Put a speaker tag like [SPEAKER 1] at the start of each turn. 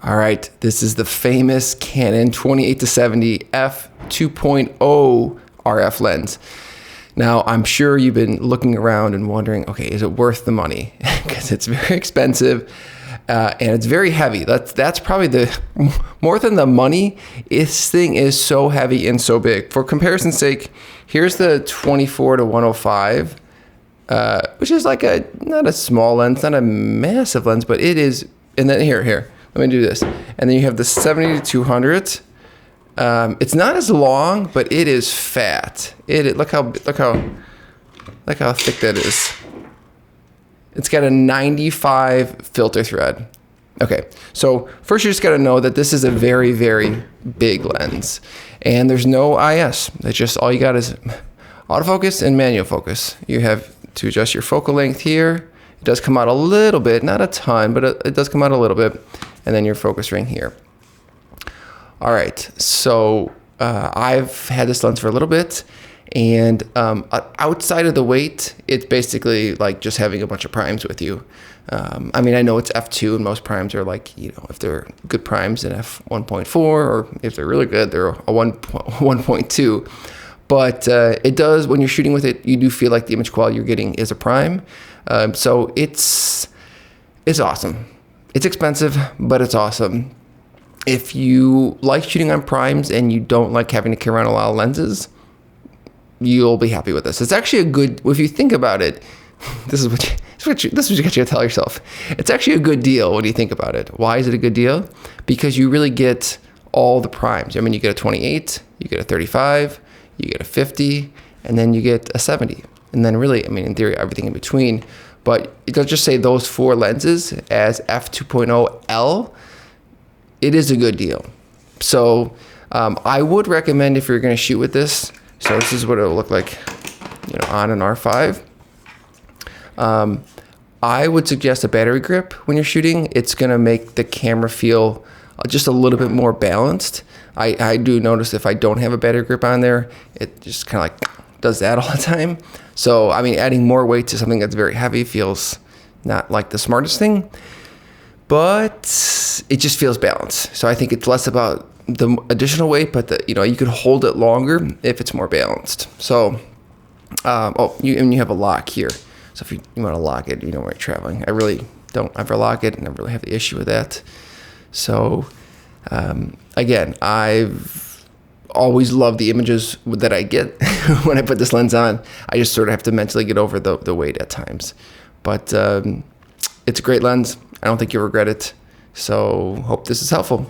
[SPEAKER 1] All right, this is the famous Canon 28-70 f2.0 RF lens. Now, I'm sure you've been looking around and wondering, okay, is it worth the money? Because it's very expensive and it's very heavy. That's probably the, more than the money, this thing is so heavy and so big. For comparison's sake, here's the 24-105, which is like not a small lens, not a massive lens, but it is, and then here, let me do this. And then you have the 70-200. It's not as long, but it is fat. Look how thick that is. It's got a 95 filter thread. Okay, so first you just got to know that this is a very, very big lens, and there's no IS. It's just all you got is autofocus and manual focus. You have to adjust your focal length here. It does come out a little bit, not a ton, but it does come out a little bit, and then your focus ring here. All right, so I've had this lens for a little bit, and outside of the weight, it's basically like just having a bunch of primes with you. I mean, I know it's f2, and most primes are like, you know, if they're good primes, an f1.4, or if they're really good, they're a 1.2. But it does, when you're shooting with it, you do feel like the image quality you're getting is a prime. So it's awesome. It's expensive, but it's awesome. If you like shooting on primes and you don't like having to carry around a lot of lenses, you'll be happy with this. It's actually a good, if you think about it, this is what you got to tell yourself. It's actually a good deal when you think about it. Why is it a good deal? Because you really get all the primes. I mean, you get a 28, you get a 35, you get a 50, and then you get a 70. And then really, I mean, in theory, everything in between. But it'll just say those four lenses as f2.0L. It is a good deal. So I would recommend, if you're going to shoot with this, so this is what it'll look like, you know, on an R5. I would suggest a battery grip when you're shooting. It's going to make the camera feel just a little bit more balanced. I do notice if I don't have a battery grip on there, it just kind of like does that all the time. So, I mean, adding more weight to something that's very heavy feels not like the smartest thing, but it just feels balanced. So I think it's less about the additional weight, but you know, you could hold it longer if it's more balanced. So, you have a lock here. So if you want to lock it, you know, when you're traveling. I really don't ever lock it, and I really have the issue with that. So, again, I've always loved the images that I get when I put this lens on. I just sort of have to mentally get over the weight at times. But it's a great lens. I don't think you'll regret it. So hope this is helpful.